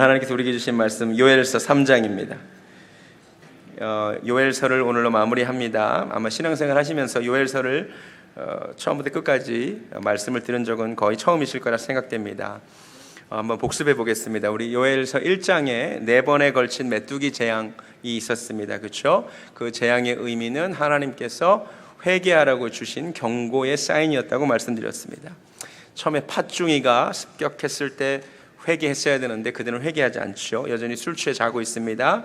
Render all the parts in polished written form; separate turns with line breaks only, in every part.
하나님께서 우리에게 주신 말씀 요엘서 3장입니다. 요엘서를 오늘로 마무리합니다. 아마 신앙생활 하시면서 요엘서를 처음부터 끝까지 말씀을 들은 적은 거의 처음이실 거라 생각됩니다. 한번 복습해 보겠습니다. 우리 요엘서 1장에 4번에 걸친 메뚜기 재앙이 있었습니다. 그렇죠? 그 재앙의 의미는 하나님께서 회개하라고 주신 경고의 사인이었다고 말씀드렸습니다. 처음에 팥중이가 습격했을 때 회개했어야 되는데 그들은 회개하지 않죠. 여전히 술 취해 자고 있습니다.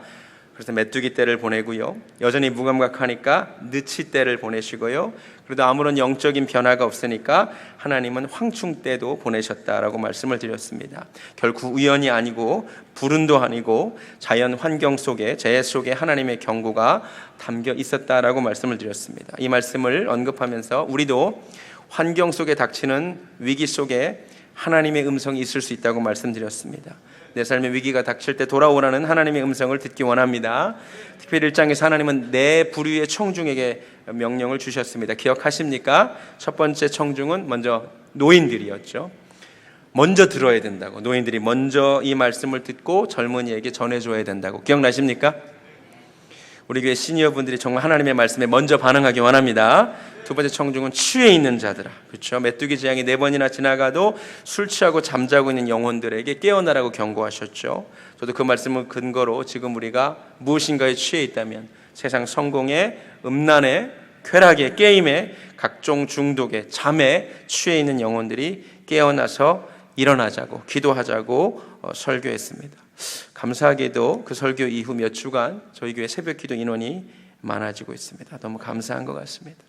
그래서 메뚜기 떼를 보내고요. 여전히 무감각하니까 느치 떼를 보내시고요. 그래도 아무런 영적인 변화가 없으니까 하나님은 황충 떼도 보내셨다라고 말씀을 드렸습니다. 결국 우연이 아니고 불운도 아니고 자연 환경 속에, 재해 속에 하나님의 경고가 담겨 있었다라고 말씀을 드렸습니다. 이 말씀을 언급하면서 우리도 환경 속에 닥치는 위기 속에 하나님의 음성이 있을 수 있다고 말씀드렸습니다. 내 삶의 위기가 닥칠 때 돌아오라는 하나님의 음성을 듣기 원합니다. 특별히 1장에서 하나님은 4부류의 청중에게 명령을 주셨습니다. 기억하십니까? 첫 번째 청중은 먼저 노인들이었죠. 먼저 들어야 된다고. 노인들이 먼저 이 말씀을 듣고 젊은이에게 전해줘야 된다고. 기억나십니까? 우리 교회 시니어분들이 정말 하나님의 말씀에 먼저 반응하기 원합니다. 두 번째 청중은 취해 있는 자들아. 그렇죠? 메뚜기 재앙이 4번이나 지나가도 술 취하고 잠자고 있는 영혼들에게 깨어나라고 경고하셨죠. 저도 그 말씀을 근거로 지금 우리가 무엇인가에 취해 있다면 세상 성공에, 음란에, 쾌락에, 게임에, 각종 중독에, 잠에 취해 있는 영혼들이 깨어나서 일어나자고 기도하자고 설교했습니다. 감사하게도 그 설교 이후 몇 주간 저희 교회 새벽기도 인원이 많아지고 있습니다. 너무 감사한 것 같습니다.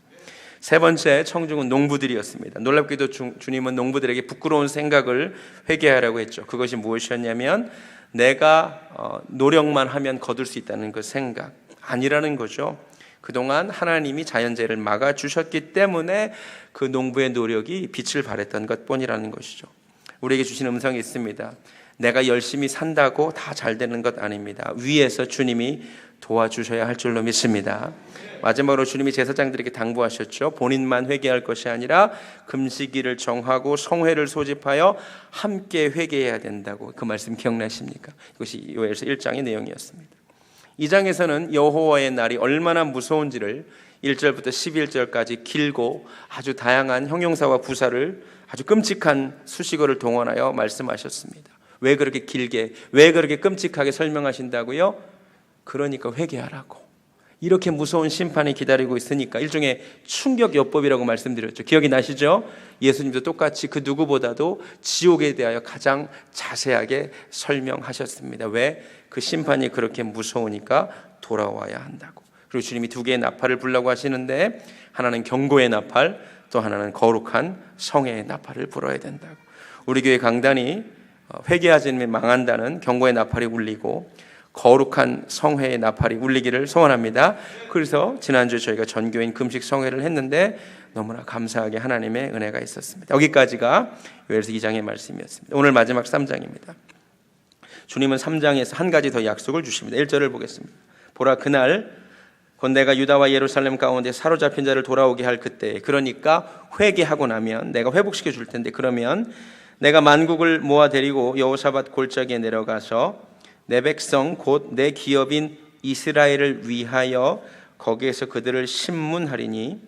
세 번째 청중은 농부들이었습니다. 놀랍게도 주님은 농부들에게 부끄러운 생각을 회개하라고 했죠. 그것이 무엇이었냐면 내가 노력만 하면 거둘 수 있다는 그 생각 아니라는 거죠. 그동안 하나님이 자연재해를 막아주셨기 때문에 그 농부의 노력이 빛을 발했던 것뿐이라는 것이죠. 우리에게 주신 음성이 있습니다. 내가 열심히 산다고 다 잘 되는 것 아닙니다. 위에서 주님이 도와주셔야 할 줄로 믿습니다. 마지막으로 주님이 제사장들에게 당부하셨죠. 본인만 회개할 것이 아니라 금식일을 정하고 성회를 소집하여 함께 회개해야 된다고. 그 말씀 기억나십니까? 이것이 요엘서 1장의 내용이었습니다. 2장에서는 여호와의 날이 얼마나 무서운지를 1절부터 11절까지 길고 아주 다양한 형용사와 부사를 아주 끔찍한 수식어를 동원하여 말씀하셨습니다. 왜 그렇게 길게, 왜 그렇게 끔찍하게 설명하신다고요? 그러니까 회개하라고. 이렇게 무서운 심판이 기다리고 있으니까 일종의 충격요법이라고 말씀드렸죠. 기억이 나시죠? 예수님도 똑같이 그 누구보다도 지옥에 대하여 가장 자세하게 설명하셨습니다. 왜? 그 심판이 그렇게 무서우니까 돌아와야 한다고. 그리고 주님이 2개의 나팔을 불라고 하시는데 하나는 경고의 나팔, 또 하나는 거룩한 성회의 나팔을 불어야 된다고. 우리 교회 강단이 회개하지 않으면 망한다는 경고의 나팔이 울리고 거룩한 성회의 나팔이 울리기를 소원합니다. 그래서 지난주에 저희가 전교인 금식 성회를 했는데 너무나 감사하게 하나님의 은혜가 있었습니다. 여기까지가 요엘서 2장의 말씀이었습니다. 오늘 마지막 3장입니다. 주님은 3장에서 한 가지 더 약속을 주십니다. 1절을 보겠습니다. 보라, 그날 곧 내가 유다와 예루살렘 가운데 사로잡힌 자를 돌아오게 할 그때, 그러니까 회개하고 나면 내가 회복시켜 줄 텐데, 그러면 내가 만국을 모아 데리고 여호사밧 골짜기에 내려가서 내 백성 곧 내 기업인 이스라엘을 위하여 거기에서 그들을 심문하리니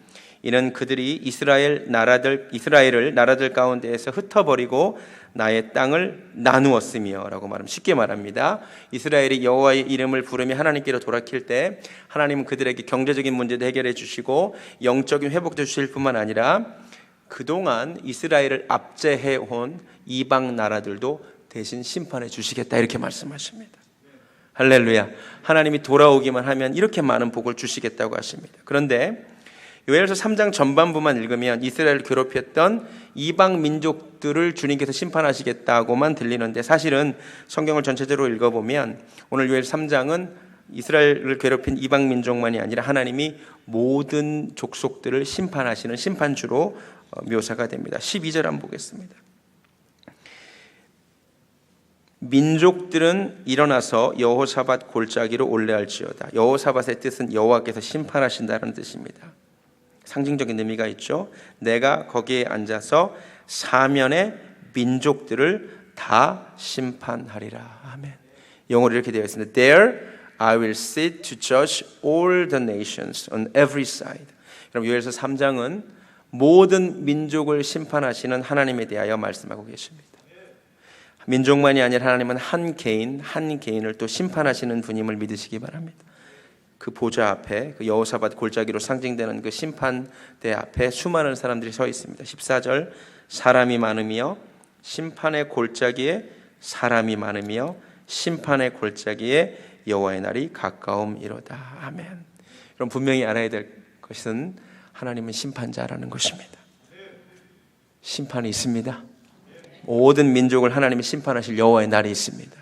이는 그들이 이스라엘을 나라들 가운데에서 흩어버리고 나의 땅을 나누었으며 라고 말하면 쉽게 말합니다. 이스라엘이 여호와의 이름을 부르며 하나님께로 돌아킬 때 하나님은 그들에게 경제적인 문제도 해결해 주시고 영적인 회복도 주실 뿐만 아니라 그동안 이스라엘을 압제해온 이방 나라들도 대신 심판해 주시겠다 이렇게 말씀하십니다. 할렐루야. 하나님이 돌아오기만 하면 이렇게 많은 복을 주시겠다고 하십니다. 그런데 요엘서 3장 전반부만 읽으면 이스라엘을 괴롭혔던 이방 민족들을 주님께서 심판하시겠다고만 들리는데 사실은 성경을 전체적으로 읽어보면 오늘 요엘 3장은 이스라엘을 괴롭힌 이방 민족만이 아니라 하나님이 모든 족속들을 심판하시는 심판주로 묘사가 됩니다. 12절 한번 보겠습니다. 민족들은 일어나서 여호사밧 골짜기로 올레할지어다. 여호사밧의 뜻은 여호와께서 심판하신다는 뜻입니다. 상징적인 의미가 있죠. 내가 거기에 앉아서 사면의 민족들을 다 심판하리라. 아멘. 영어로 이렇게 되어 있습니다. There I will sit to judge all the nations on every side. 여러분, 요엘서 3장은 모든 민족을 심판하시는 하나님에 대하여 말씀하고 계십니다. 민족만이 아니라 하나님은 한 개인을 또 심판하시는 분임을 믿으시기 바랍니다. 그 보좌 앞에, 그 여호사밧 골짜기로 상징되는 그 심판대 앞에 수많은 사람들이 서 있습니다. 14절, 사람이 많으며 심판의 골짜기에 사람이 많으며 심판의 골짜기에 여호와의 날이 가까움이로다. 아멘. 여러분, 분명히 알아야 될 것은 하나님은 심판자라는 것입니다. 심판이 있습니다. 모든 민족을 하나님이 심판하실 여호와의 날이 있습니다.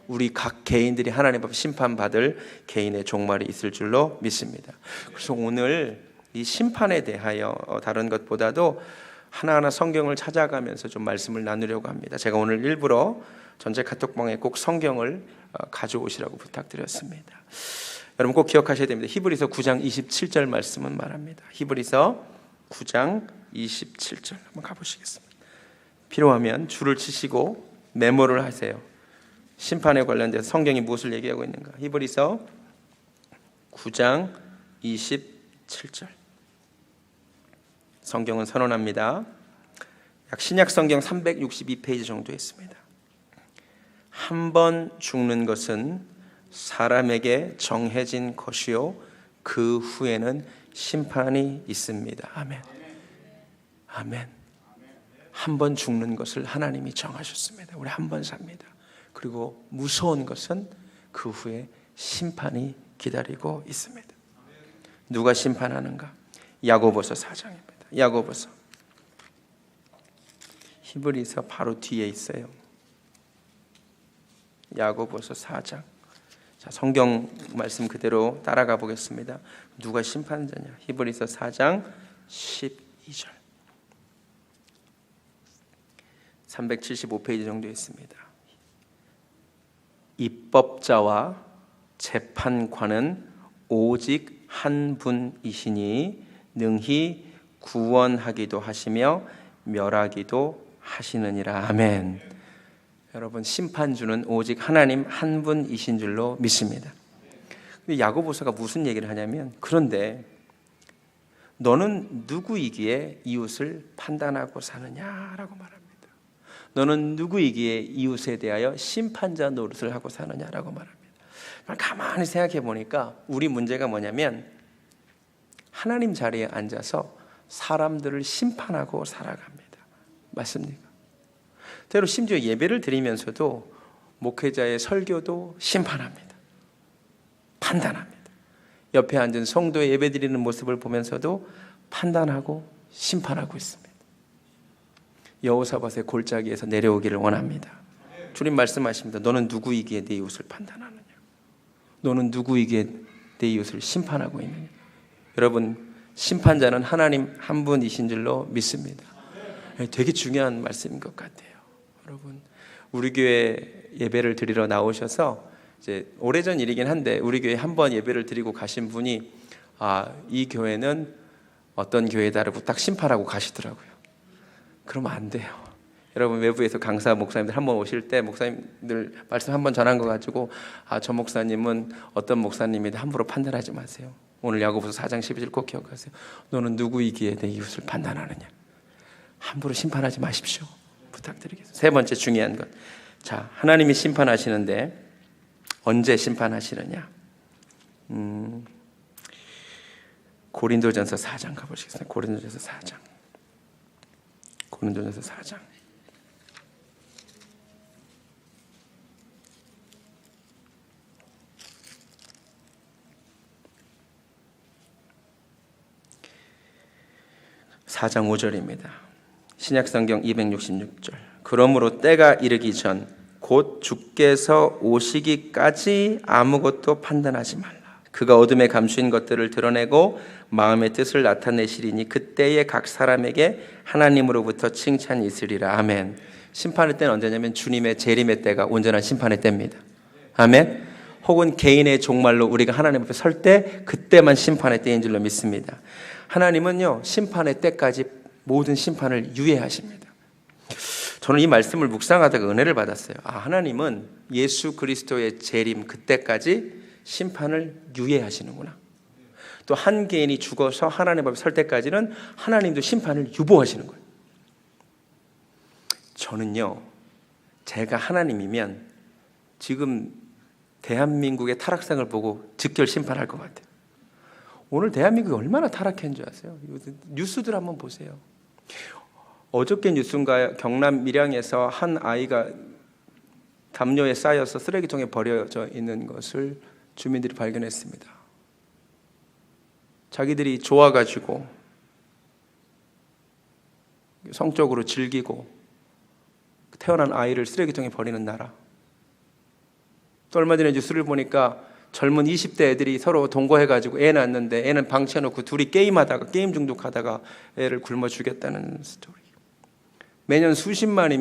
우리 각 개인들이 하나님 앞에 심판받을 개인의 종말이 있을 줄로 믿습니다. 그래서 오늘 이 심판에 대하여 다른 것보다도 하나하나 성경을 찾아가면서 좀 말씀을 나누려고 합니다. 제가 오늘 일부러 전체 카톡방에 꼭 성경을 가져오시라고 부탁드렸습니다. 여러분 꼭 기억하셔야 됩니다. 히브리서 9장 27절 말씀은 말합니다. 히브리서 9장 27절 한번 가보시겠습니다. 필요하면 줄을 치시고 메모를 하세요. 심판에 관련돼서 성경이 무엇을 얘기하고 있는가. 히브리서 9장 27절. 성경은 선언합니다. 약 신약 성경 362페이지 정도 있습니다. 한 번 죽는 것은 사람에게 정해진 것이요 그 후에는 심판이 있습니다. 아멘. 아멘. 한 번 죽는 것을 하나님이 정하셨습니다. 우리 한 번 삽니다. 그리고 무서운 것은 그 후에 심판이 기다리고 있습니다. 누가 심판하는가? 야고보서 4장입니다. 야고보서. 히브리서 바로 뒤에 있어요. 야고보서 4장. 자, 성경 말씀 그대로 따라가 보겠습니다. 누가 심판자냐? 히브리서 4장 12절. 375페이지 정도 있습니다. 입법자와 재판관은 오직 한 분이시니 능히 구원하기도 하시며 멸하기도 하시느니라. 아멘. 여러분, 심판주는 오직 하나님 한 분이신 줄로 믿습니다. 근데 야고보서가 무슨 얘기를 하냐면, 그런데 너는 누구이기에 이웃을 판단하고 사느냐라고 말합니다. 너는 누구이기에 이웃에 대하여 심판자 노릇을 하고 사느냐라고 말합니다. 가만히 생각해 보니까 우리 문제가 뭐냐면 하나님 자리에 앉아서 사람들을 심판하고 살아갑니다. 맞습니까? 때로 심지어 예배를 드리면서도 목회자의 설교도 심판합니다. 판단합니다. 옆에 앉은 성도의 예배 드리는 모습을 보면서도 판단하고 심판하고 있습니다. 여호사밧의 골짜기에서 내려오기를 원합니다. 주님 말씀하십니다. 너는 누구이기에 내 이웃을 판단하느냐? 너는 누구이기에 내 이웃을 심판하고 있느냐? 여러분, 심판자는 하나님 한 분이신 줄로 믿습니다. 되게 중요한 말씀인 것 같아요. 여러분, 우리 교회 예배를 드리러 나오셔서 이제 오래전 일이긴 한데 우리 교회 한번 예배를 드리고 가신 분이 이 교회는 어떤 교회다라고 딱 심판하고 가시더라고요. 그러면 안 돼요. 여러분, 외부에서 강사 목사님들 한번 오실 때 목사님들 말씀 한번 전한 거 가지고 저 목사님은 어떤 목사님이다 함부로 판단하지 마세요. 오늘 야고보서 4장 12절 꼭 기억하세요. 너는 누구이기에 내 이웃을 판단하느냐? 함부로 심판하지 마십시오. 부탁드리겠습니다. 세 번째 중요한 것. 자, 하나님이 심판하시는데 언제 심판하시느냐? 고린도전서 4장 가보시겠습니다. 고린도전서 4장. 고린도전서 4장. (4장 5절입니다) 신약성경 266절. 그러므로 때가 이르기 전 곧 주께서 오시기까지 아무것도 판단하지 말라. 그가 어둠에 감추인 것들을 드러내고 마음의 뜻을 나타내시리니 그때에 각 사람에게 하나님으로부터 칭찬이 있으리라. 아멘. 심판의 때는 언제냐면 주님의 재림의 때가 온전한 심판의 때입니다. 아멘. 혹은 개인의 종말로 우리가 하나님 앞에 설 때 그때만 심판의 때인 줄로 믿습니다. 하나님은요, 심판의 때까지 모든 심판을 유예하십니다. 저는 이 말씀을 묵상하다가 은혜를 받았어요. 하나님은 예수 그리스도의 재림 그때까지 심판을 유예하시는구나. 또 한 개인이 죽어서 하나님 앞에 설 때까지는 하나님도 심판을 유보하시는 거예요. 저는요, 제가 하나님이면 지금 대한민국의 타락상을 보고 즉결 심판할 것 같아요. 오늘 대한민국이 얼마나 타락한 줄 아세요? 뉴스들 한번 보세요. 어저께 뉴스인가요? 경남 밀양에서 한 아이가 담요에 쌓여서 쓰레기통에 버려져 있는 것을 주민들이 발견했습니다. 자기들이 좋아가지고 성적으로 즐기고 태어난 아이를 쓰레기통에 버리는 나라. 또 얼마 전에 뉴스를 보니까 젊은 20대 애들이 서로 동거해가지고 애 낳았는데 애는 방치해놓고 둘이 게임하다가 게임 중독하다가 애를 굶어 죽였다는 스토리. 매년 수십만의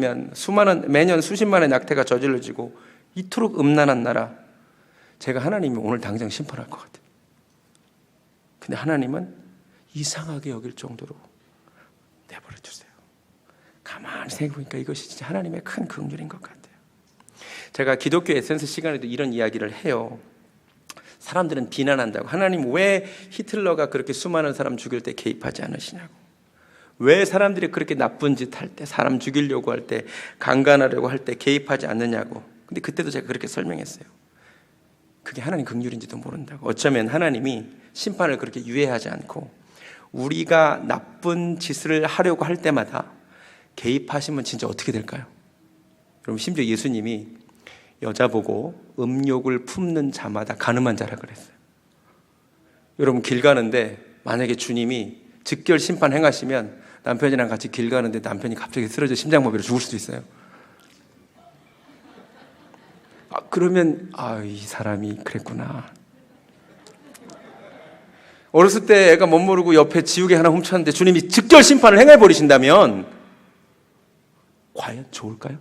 낙태가 저질러지고 이토록 음란한 나라. 제가 하나님이 오늘 당장 심판할 것 같아요. 근데 하나님은 이상하게 여길 정도로 내버려 두세요. 가만히 생각해보니까 이것이 진짜 하나님의 큰 긍휼인 것 같아요. 제가 기독교 에센스 시간에도 이런 이야기를 해요. 사람들은 비난한다고. 하나님 왜 히틀러가 그렇게 수많은 사람 죽일 때 개입하지 않으시냐고. 왜 사람들이 그렇게 나쁜 짓 할 때, 사람 죽이려고 할 때, 강간하려고 할 때 개입하지 않느냐고. 근데 그때도 제가 그렇게 설명했어요. 그게 하나님 긍휼인지도 모른다고. 어쩌면 하나님이 심판을 그렇게 유예하지 않고 우리가 나쁜 짓을 하려고 할 때마다 개입하시면 진짜 어떻게 될까요? 여러분, 심지어 예수님이 여자 보고 음욕을 품는 자마다 가늠한 자라 그랬어요. 여러분, 길 가는데 만약에 주님이 즉결 심판 행하시면 남편이랑 같이 길 가는데 남편이 갑자기 쓰러져 심장마비로 죽을 수도 있어요. 그러면 이 사람이 그랬구나. 어렸을 때 애가 못 모르고 옆에 지우개 하나 훔쳤는데 주님이 즉결 심판을 행해버리신다면 과연 좋을까요?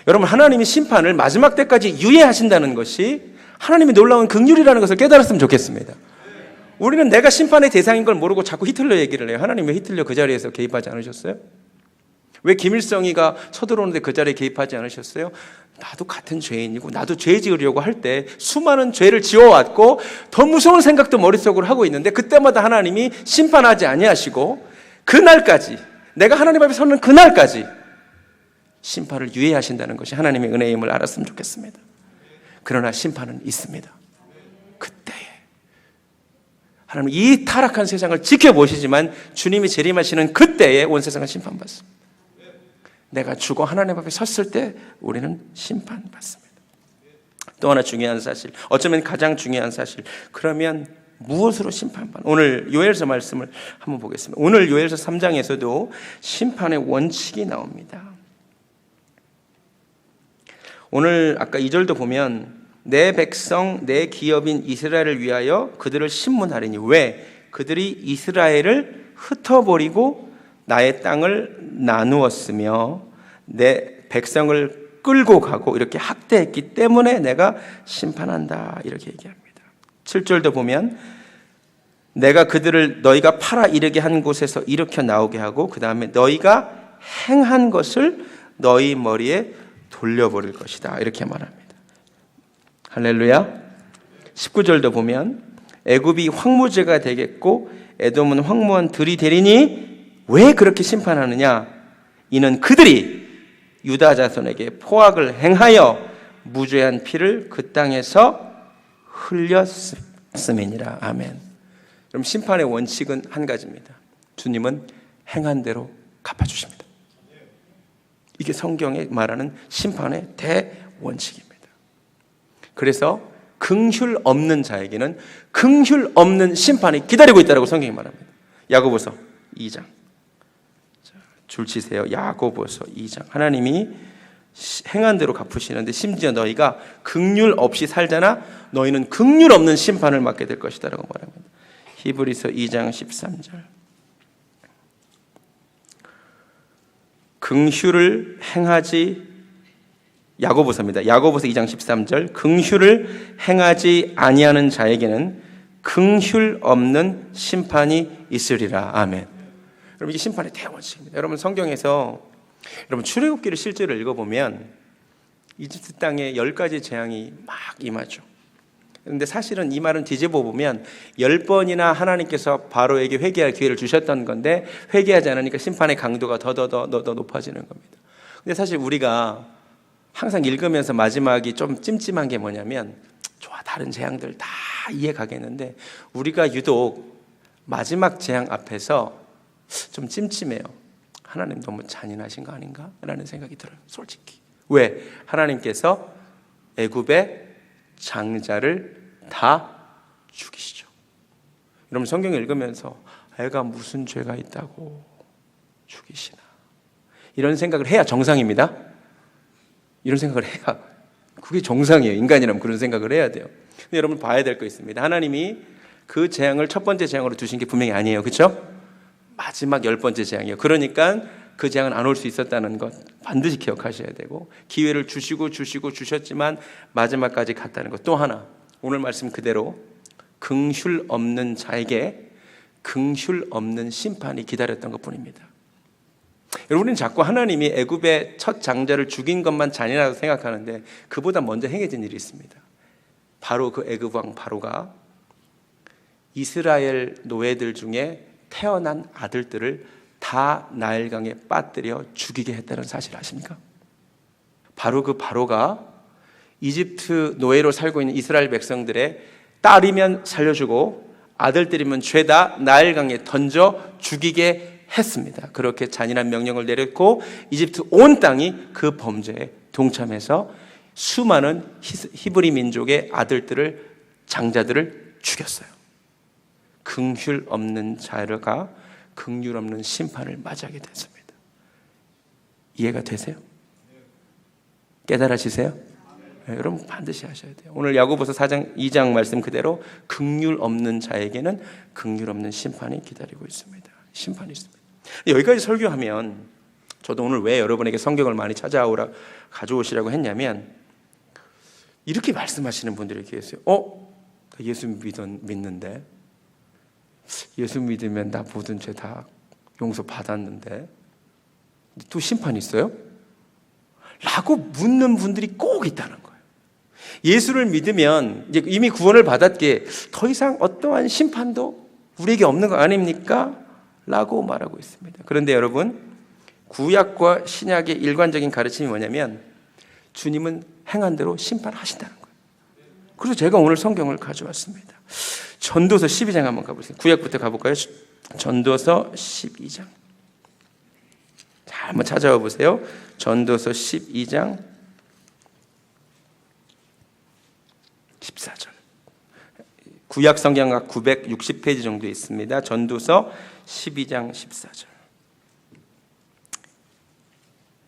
여러분, 하나님이 심판을 마지막 때까지 유예하신다는 것이 하나님의 놀라운 긍휼이라는 것을 깨달았으면 좋겠습니다. 우리는 내가 심판의 대상인 걸 모르고 자꾸 히틀러 얘기를 해요. 하나님 왜 히틀러 그 자리에서 개입하지 않으셨어요? 왜 김일성이가 쳐들어오는데 그 자리에 개입하지 않으셨어요? 나도 같은 죄인이고 나도 죄 지으려고 할 때 수많은 죄를 지어왔고 더 무서운 생각도 머릿속으로 하고 있는데 그때마다 하나님이 심판하지 아니하시고 그날까지, 내가 하나님 앞에 서는 그날까지 심판을 유예하신다는 것이 하나님의 은혜임을 알았으면 좋겠습니다. 그러나 심판은 있습니다. 그때에 하나님 이 타락한 세상을 지켜보시지만 주님이 재림하시는 그때에 온 세상은 심판받습니다. 내가 죽어 하나님 앞에 섰을 때 우리는 심판받습니다. 또 하나 중요한 사실, 어쩌면 가장 중요한 사실, 그러면 무엇으로 심판받는? 오늘 요엘서 말씀을 한번 보겠습니다. 오늘 요엘서 3장에서도 심판의 원칙이 나옵니다. 오늘 아까 2절도 보면 내 백성 내 기업인 이스라엘을 위하여 그들을 심문하리니, 왜? 그들이 이스라엘을 흩어버리고 나의 땅을 나누었으며 내 백성을 끌고 가고 이렇게 학대했기 때문에 내가 심판한다, 이렇게 얘기합니다. 7절도 보면 내가 그들을 너희가 팔아 이르게 한 곳에서 일으켜 나오게 하고 그 다음에 너희가 행한 것을 너희 머리에 돌려버릴 것이다, 이렇게 말합니다. 할렐루야. 19절도 보면 애굽이 황무지가 되겠고 에돔은 황무한 들이 되리니 왜 그렇게 심판하느냐? 이는 그들이 유다 자손에게 포악을 행하여 무죄한 피를 그 땅에서 흘렸음이니라. 아멘. 그럼 심판의 원칙은 한 가지입니다. 주님은 행한 대로 갚아주십니다. 이게 성경에 말하는 심판의 대원칙입니다. 그래서 긍휼 없는 자에게는 긍휼 없는 심판이 기다리고 있다고 성경이 말합니다. 야고보서 2장. 줄 치세요. 야고보서 2장. 하나님이 행한 대로 갚으시는데 심지어 너희가 긍휼 없이 살잖아. 너희는 긍휼 없는 심판을 맡게 될 것이다 라고 말합니다. 히브리서 2장 13절. 긍휼을 행하지, 야고보서입니다. 야고보서 2장 13절. 긍휼을 행하지 아니하는 자에게는 긍휼 없는 심판이 있으리라. 아멘. 여러분, 이게 심판의 대원칙입니다. 여러분, 성경에서 여러분, 출애굽기를 실제로 읽어보면 이집트 땅에 10가지 재앙이 막 임하죠. 그런데 사실은 이 말은 뒤집어 보면 10번이나 하나님께서 바로에게 회개할 기회를 주셨던 건데 회개하지 않으니까 심판의 강도가 더 높아지는 겁니다. 근데 사실 우리가 항상 읽으면서 마지막이 좀 찜찜한 게 뭐냐면, 좋아, 다른 재앙들 다 이해 가겠는데 우리가 유독 마지막 재앙 앞에서 좀 찜찜해요. 하나님 너무 잔인하신 거 아닌가? 라는 생각이 들어요, 솔직히. 왜? 하나님께서 애굽의 장자를 다 죽이시죠. 여러분, 성경 읽으면서 애가 무슨 죄가 있다고 죽이시나, 이런 생각을 해야 정상입니다. 이런 생각을 해야 그게 정상이에요. 인간이라면 그런 생각을 해야 돼요. 근데 여러분, 봐야 될 거 있습니다. 하나님이 그 재앙을 첫 번째 재앙으로 두신 게 분명히 아니에요. 그렇죠? 마지막 10번째 재앙이에요. 그러니까 그 재앙은 안 올 수 있었다는 것 반드시 기억하셔야 되고, 기회를 주셨지만 마지막까지 갔다는 것. 또 하나, 오늘 말씀 그대로 긍휼 없는 자에게 긍휼 없는 심판이 기다렸던 것뿐입니다. 여러분, 우리는 자꾸 하나님이 애굽의 첫 장자를 죽인 것만 잔인하다고 생각하는데 그보다 먼저 행해진 일이 있습니다. 바로 그 애굽 왕 바로가 이스라엘 노예들 중에 태어난 아들들을 다 나일강에 빠뜨려 죽이게 했다는 사실 아십니까? 바로 그 바로가 이집트 노예로 살고 있는 이스라엘 백성들의 딸이면 살려주고 아들들이면 죄다 나일강에 던져 죽이게 했습니다. 그렇게 잔인한 명령을 내렸고 이집트 온 땅이 그 범죄에 동참해서 수많은 히브리 민족의 아들들을, 장자들을 죽였어요. 긍휼 없는 자가 긍휼 없는 심판을 맞이하게 됐습니다. 이해가 되세요? 깨달아지세요? 네, 여러분 반드시 하셔야 돼요. 오늘 야고보서 4장 2장 말씀 그대로 긍휼 없는 자에게는 긍휼 없는 심판이 기다리고 있습니다. 심판이 있습니다. 여기까지 설교하면 저도 오늘 왜 여러분에게 성경을 많이 찾아오라 가져오시라고 했냐면, 이렇게 말씀하시는 분들이 계세요. 나 예수 믿는데, 예수 믿으면 나 모든 죄 다 용서 받았는데 또 심판이 있어요? 라고 묻는 분들이 꼭 있다는 거예요. 예수를 믿으면 이제 이미 구원을 받았기에 더 이상 어떠한 심판도 우리에게 없는 거 아닙니까? 라고 말하고 있습니다. 그런데 여러분, 구약과 신약의 일관적인 가르침이 뭐냐면 주님은 행한 대로 심판하신다는 거예요. 그래서 제가 오늘 성경을 가져왔습니다. 전도서 12장 한번 가보세요. 구약부터 가볼까요? 전도서 12장. 자, 한번 찾아와 보세요. 전도서 12장 14절. 구약 성경학 960페이지 정도 있습니다. 전도서 12장 14절.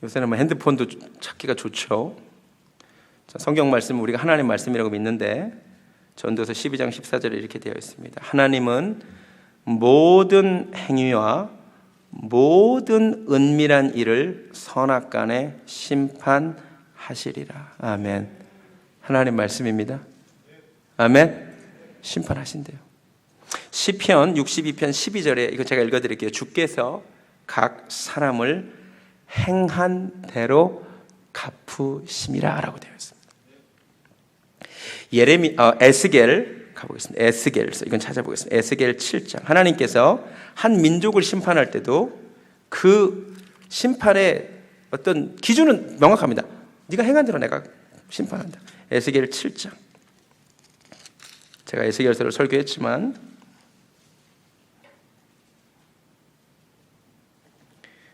요새는 뭐 핸드폰도 찾기가 좋죠. 자, 성경 말씀은 우리가 하나님 말씀이라고 믿는데 전도서 12장 14절에 이렇게 되어 있습니다. 하나님은 모든 행위와 모든 은밀한 일을 선악간에 심판하시리라. 아멘. 하나님 말씀입니다. 아멘. 심판하신대요. 시편 62편 12절에 이거 제가 읽어드릴게요. 주께서 각 사람을 행한 대로 갚으심이라 라고 되어 있습니다. 에스겔 가보겠습니다. 에스겔서 이건 찾아보겠습니다. 에스겔 7장. 하나님께서 한 민족을 심판할 때도 그 심판의 어떤 기준은 명확합니다. 네가 행한 대로 내가 심판한다. 에스겔 7장. 제가 에스겔서를 설교했지만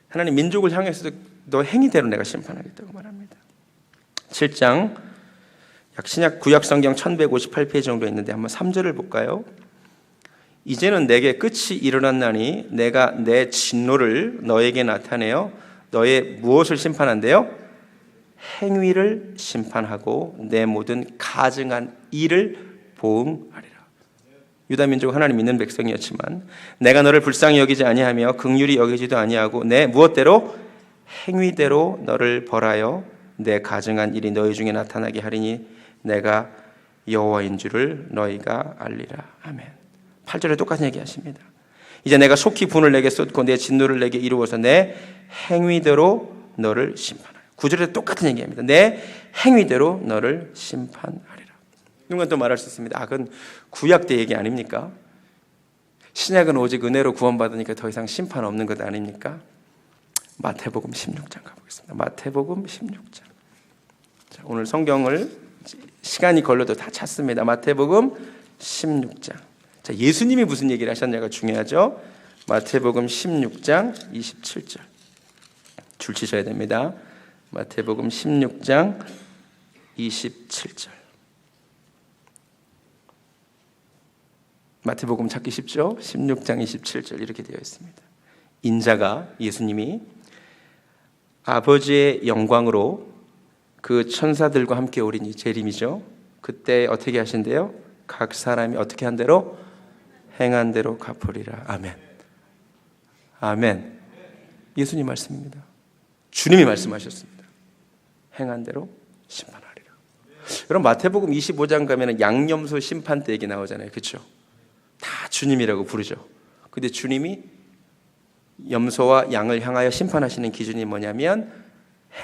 하나님 민족을 향해서도 너 행위대로 내가 심판하겠다고 말합니다. 7장 약 신약 구약 성경 1158페이지 정도 있는데 한번 3절을 볼까요? 이제는 내게 끝이 일어났나니 내가 내 진노를 너에게 나타내어 너의 무엇을 심판한대요? 행위를 심판하고 내 모든 가증한 일을 보응하리라. 유다 민족은 하나님 믿는 백성이었지만 내가 너를 불쌍히 여기지 아니하며 긍휼히 여기지도 아니하고 내 무엇대로 행위대로 너를 벌하여 내 가증한 일이 너희 중에 나타나게 하리니 내가 여호와인 줄을 너희가 알리라. 아멘. 8절에 똑같은 얘기하십니다. 이제 내가 속히 분을 내게 쏟고 내 진노를 내게 이루어서 내 행위대로 너를 심판하리라. 9절에 똑같은 얘기합니다. 내 행위대로 너를 심판하리라. 이건 또 말할 수 있습니다. 그건 구약 때 얘기 아닙니까? 신약은 오직 은혜로 구원받으니까 더 이상 심판 없는 것 아닙니까? 마태복음 16장 가보겠습니다. 마태복음 16장. 자, 오늘 성경을 시간이 걸려도 다 찾습니다. 마태복음 16장. 자, 예수님이 무슨 얘기를 하셨냐가 중요하죠. 마태복음 16장 27절. 줄 치셔야 됩니다. 마태복음 16장 27절. 마태복음 찾기 쉽죠? 16장 27절 이렇게 되어 있습니다. 인자가, 예수님이 아버지의 영광으로 그 천사들과 함께 오리니, 재림이죠. 그때 어떻게 하신대요? 각 사람이 어떻게 한 대로? 행한 대로 갚으리라. 아멘. 아멘. 예수님 말씀입니다. 주님이 말씀하셨습니다. 행한 대로 심판하리라. 여러분, 마태복음 25장 가면 양념소 심판 때 얘기 나오잖아요. 그렇죠? 다 주님이라고 부르죠. 근데 주님이 염소와 양을 향하여 심판하시는 기준이 뭐냐면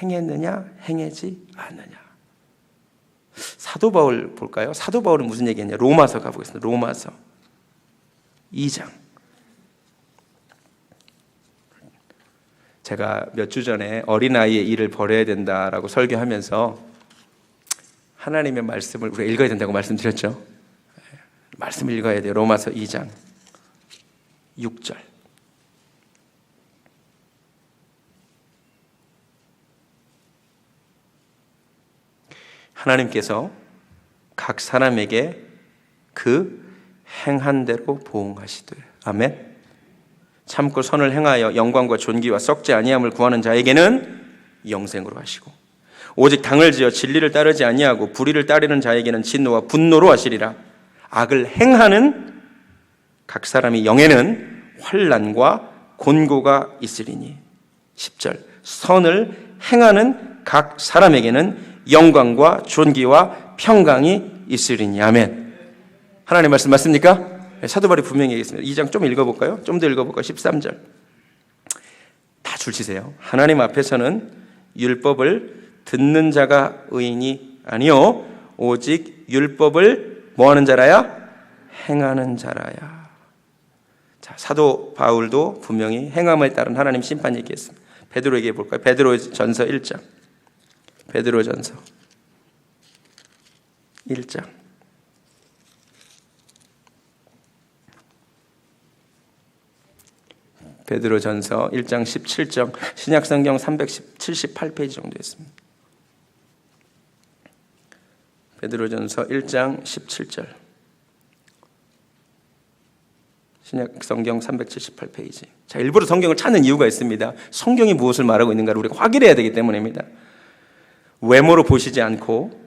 행했느냐 행하지 않느냐. 사도 바울 볼까요? 사도 바울은 무슨 얘기했냐? 로마서 가보겠습니다. 로마서 2장. 제가 몇 주 전에 어린아이의 일을 버려야 된다라고 설교하면서 하나님의 말씀을 우리가 읽어야 된다고 말씀드렸죠. 말씀을 읽어야 돼요. 로마서 2장 6절. 하나님께서 각 사람에게 그 행한 대로 보응하시되. 아멘. 참고 선을 행하여 영광과 존귀와 썩지 아니함을 구하는 자에게는 영생으로 하시고, 오직 당을 지어 진리를 따르지 아니하고 불의를 따르는 자에게는 진노와 분노로 하시리라. 악을 행하는 각 사람이 영에는 환난과 곤고가 있으리니. 10절. 선을 행하는 각 사람에게는 영광과 존귀와 평강이 있으리니. 아멘. 하나님 말씀 맞습니까? 사도 바울이 분명히 얘기했습니다. 2장 좀 읽어볼까요? 좀 더 읽어볼까요? 13절. 다 줄치세요. 하나님 앞에서는 율법을 듣는 자가 의인이 아니요 오직 율법을 뭐하는 자라야? 행하는 자라야. 자, 사도 바울도 분명히 행함에 따른 하나님 심판 얘기했습니다. 베드로 얘기해 볼까요? 베드로전서 1장. 베드로전서 1장. 베드로전서 1장 17절. 신약성경 378페이지 정도 있습니다. 베드로전서 1장 17절. 신약성경 378페이지. 자, 일부러 성경을 찾는 이유가 있습니다. 성경이 무엇을 말하고 있는가를 우리가 확인해야 되기 때문입니다. 외모로 보시지 않고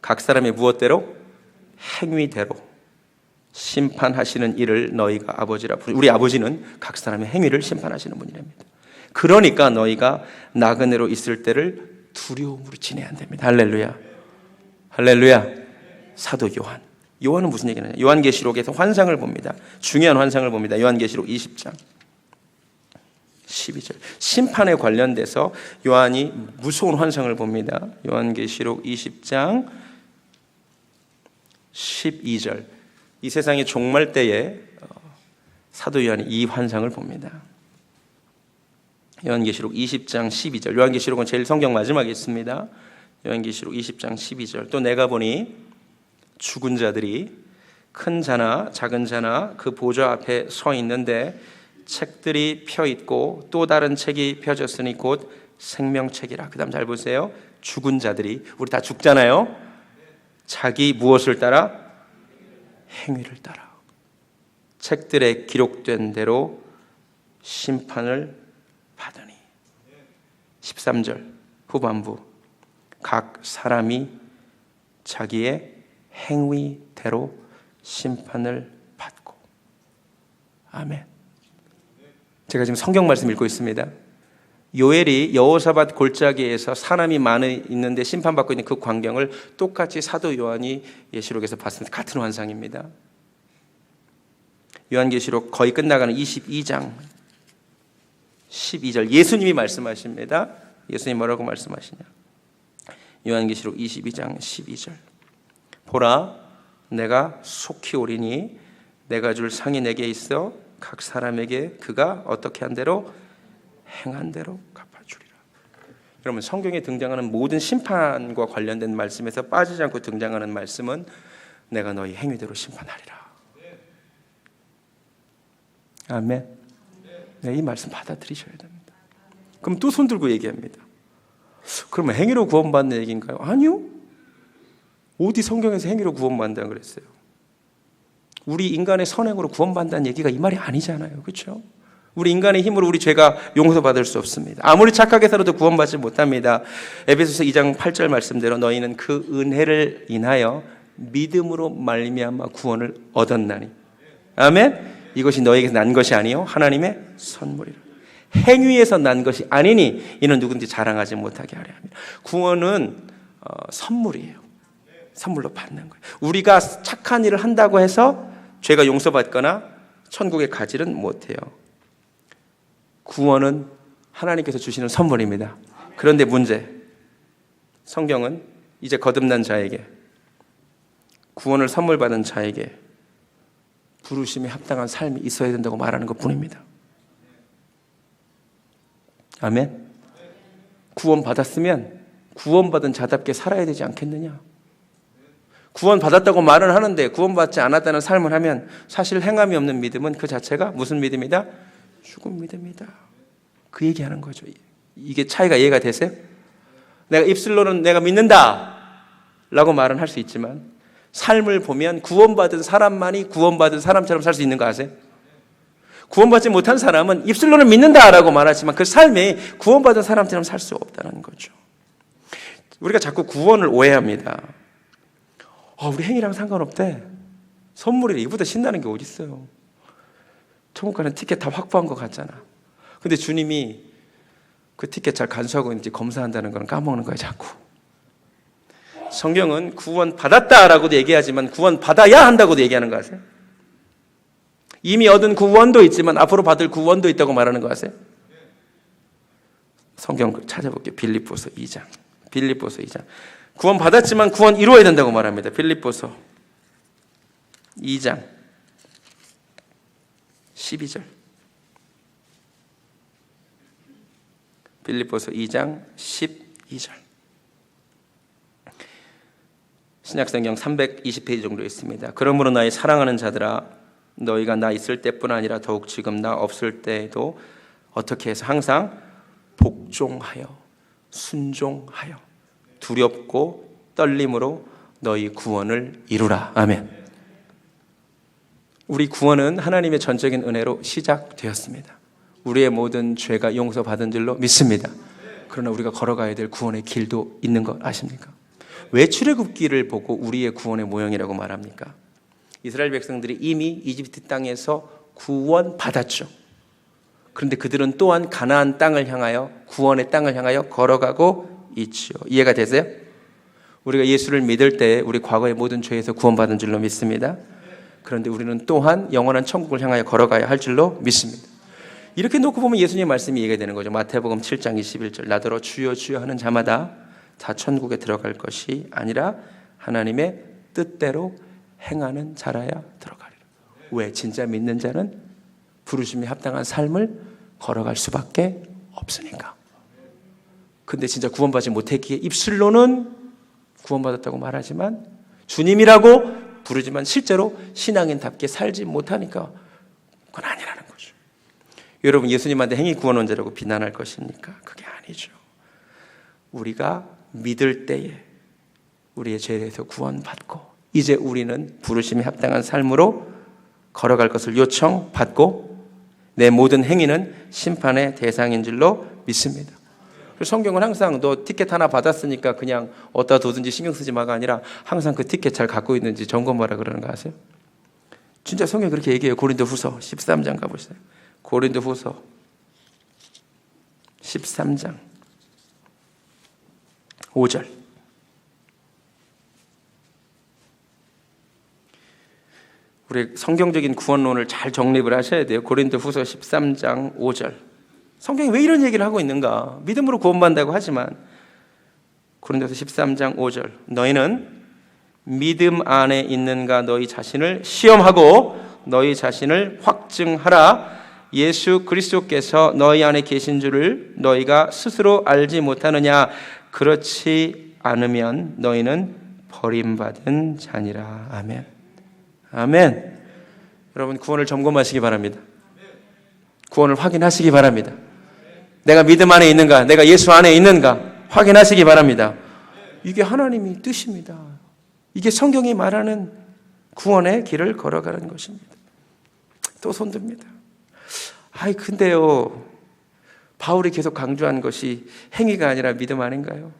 각 사람의 무엇대로? 행위대로 심판하시는 이를 너희가 아버지라 부르. 우리 아버지는 각 사람의 행위를 심판하시는 분이랍니다. 그러니까 너희가 나그네로 있을 때를 두려움으로 지내야 한답니다. 할렐루야. 할렐루야. 사도 요한은 무슨 얘기냐? 요한계시록에서 환상을 봅니다. 중요한 환상을 봅니다. 요한계시록 20장 12절. 심판에 관련돼서 요한이 무서운 환상을 봅니다. 요한계시록 20장 12절. 이 세상의 종말 때에 사도 요한이 이 환상을 봅니다. 요한계시록 20장 12절. 요한계시록은 제일 성경 마지막에 있습니다. 요한계시록 20장 12절. 또 내가 보니 죽은 자들이 큰 자나 작은 자나 그 보좌 앞에 서 있는데 책들이 펴 있고 또 다른 책이 펴졌으니 곧 생명책이라. 그 다음 잘 보세요. 죽은 자들이, 우리 다 죽잖아요. 자기 무엇을 따라? 행위를 따라 책들에 기록된 대로 심판을 받으니. 13절 후반부. 각 사람이 자기의 행위대로 심판을 받고. 아멘. 제가 지금 성경 말씀 읽고 있습니다. 요엘이 여호사밧 골짜기에서 사람이 많이 있는데 심판받고 있는 그 광경을 똑같이 사도 요한이 예시록에서 봤습니다. 같은 환상입니다. 요한계시록 거의 끝나가는 22장 12절. 예수님이 말씀하십니다. 예수님 뭐라고 말씀하시냐? 요한계시록 22장 12절. 보라, 내가 속히 오리니 내가 줄 상이 내게 있어 각 사람에게 그가 어떻게 한 대로 행한 대로 갚아주리라. 여러분, 성경에 등장하는 모든 심판과 관련된 말씀에서 빠지지 않고 등장하는 말씀은 내가 너희 행위대로 심판하리라. 아멘. 네, 이 말씀 받아들이셔야 됩니다. 그럼 또 손 들고 얘기합니다. 그러면 행위로 구원받는 얘기인가요? 아니요. 어디 성경에서 행위로 구원받는다고 그랬어요? 우리 인간의 선행으로 구원받는다는 얘기가 이 말이 아니잖아요. 그렇죠? 우리 인간의 힘으로 우리 죄가 용서받을 수 없습니다. 아무리 착하게 살아도 구원받지 못합니다. 에베소서 2장 8절 말씀대로 너희는 그 은혜를 인하여 믿음으로 말미암아 구원을 얻었나니. 아멘. 이것이 너에게서 난 것이 아니요 하나님의 선물이라. 행위에서 난 것이 아니니 이는 누구든지 자랑하지 못하게 하려 합니다. 구원은 선물이에요. 선물로 받는 거예요. 우리가 착한 일을 한다고 해서 죄가 용서받거나 천국에 가지는 못해요. 구원은 하나님께서 주시는 선물입니다. 그런데 문제, 성경은 이제 거듭난 자에게, 구원을 선물 받은 자에게 부르심에 합당한 삶이 있어야 된다고 말하는 것 뿐입니다. 아멘. 구원 받았으면 구원받은 자답게 살아야 되지 않겠느냐? 구원 받았다고 말은 하는데 구원받지 않았다는 삶을 하면 사실 행함이 없는 믿음은 그 자체가 무슨 믿음이다? 죽은 믿음이다. 그 얘기하는 거죠. 이게 차이가 이해가 되세요? 내가 입술로는 내가 믿는다 라고 말은 할 수 있지만 삶을 보면 구원받은 사람만이 구원받은 사람처럼 살 수 있는 거 아세요? 구원받지 못한 사람은 입술로는 믿는다라고 말하지만 그 삶에 구원받은 사람처럼 살 수 없다는 거죠. 우리가 자꾸 구원을 오해합니다. 우리 행위랑 상관없대. 선물이래. 이보다 신나는 게 어디 있어요? 천국 가는 티켓 다 확보한 것 같잖아. 근데 주님이 그 티켓 잘 간수하고 있는지 검사한다는 건 까먹는 거예요, 자꾸. 성경은 구원 받았다라고도 얘기하지만 구원 받아야 한다고도 얘기하는 거 아세요? 이미 얻은 구원도 있지만 앞으로 받을 구원도 있다고 말하는 거 아세요? 성경 찾아볼게요. 빌립보서 2장. 빌립보서 2장. 구원 받았지만 구원 이루어야 된다고 말합니다. 빌립보서 2장 12절. 빌립보서 2장 12절. 신약성경 320페이지 정도 있습니다. 그러므로 나의 사랑하는 자들아, 너희가 나 있을 때뿐 아니라 더욱 지금 나 없을 때에도 어떻게 해서 항상 복종하여 순종하여 두렵고 떨림으로 너희 구원을 이루라. 아멘. 우리 구원은 하나님의 전적인 은혜로 시작되었습니다. 우리의 모든 죄가 용서받은 줄로 믿습니다. 그러나 우리가 걸어가야 될 구원의 길도 있는 거 아십니까? 왜 출애굽기를 보고 우리의 구원의 모형이라고 말합니까? 이스라엘 백성들이 이미 이집트 땅에서 구원받았죠. 그런데 그들은 또한 가나안 땅을 향하여, 구원의 땅을 향하여 걸어가고 있죠. 이해가 되세요? 우리가 예수를 믿을 때 우리 과거의 모든 죄에서 구원받은 줄로 믿습니다. 그런데 우리는 또한 영원한 천국을 향하여 걸어가야 할 줄로 믿습니다. 이렇게 놓고 보면 예수님의 말씀이 이해가 되는 거죠. 마태복음 7장 21절. 나더러 주여 주여 하는 자마다 다 천국에 들어갈 것이 아니라 하나님의 뜻대로 행하는 자라야 들어가리라. 왜? 진짜 믿는 자는 부르심에 합당한 삶을 걸어갈 수밖에 없으니까. 근데 진짜 구원받지 못했기에 입술로는 구원받았다고 말하지만 주님이라고 부르지만 실제로 신앙인답게 살지 못하니까 그건 아니라는 거죠. 여러분, 예수님한테 행위 구원원자라고 비난할 것입니까? 그게 아니죠. 우리가 믿을 때에 우리의 죄에서 구원받고 이제 우리는 부르심에 합당한 삶으로 걸어갈 것을 요청받고 내 모든 행위는 심판의 대상인 줄로 믿습니다. 성경은 항상 너 티켓 하나 받았으니까 그냥 어디다 두든지 신경 쓰지 마가 아니라 항상 그 티켓 잘 갖고 있는지 점검하라 그러는 거 아세요? 진짜 성경이 그렇게 얘기해요. 고린도후서 13장 가보세요. 고린도후서 13장 5절. 우리 성경적인 구원론을 잘 정립을 하셔야 돼요. 고린도후서 13장 5절. 성경이 왜 이런 얘기를 하고 있는가? 믿음으로 구원받는다고 하지만 고린도서 13장 5절 너희는 믿음 안에 있는가 너희 자신을 시험하고 너희 자신을 확증하라. 예수 그리스도께서 너희 안에 계신 줄을 너희가 스스로 알지 못하느냐? 그렇지 않으면 너희는 버림받은 자니라. 아멘. 아멘. 여러분 구원을 점검하시기 바랍니다. 구원을 확인하시기 바랍니다. 내가 믿음 안에 있는가? 내가 예수 안에 있는가? 확인하시기 바랍니다. 이게 하나님의 뜻입니다. 이게 성경이 말하는 구원의 길을 걸어가는 것입니다. 또 손듭니다. 근데요, 바울이 계속 강조한 것이 행위가 아니라 믿음 아닌가요?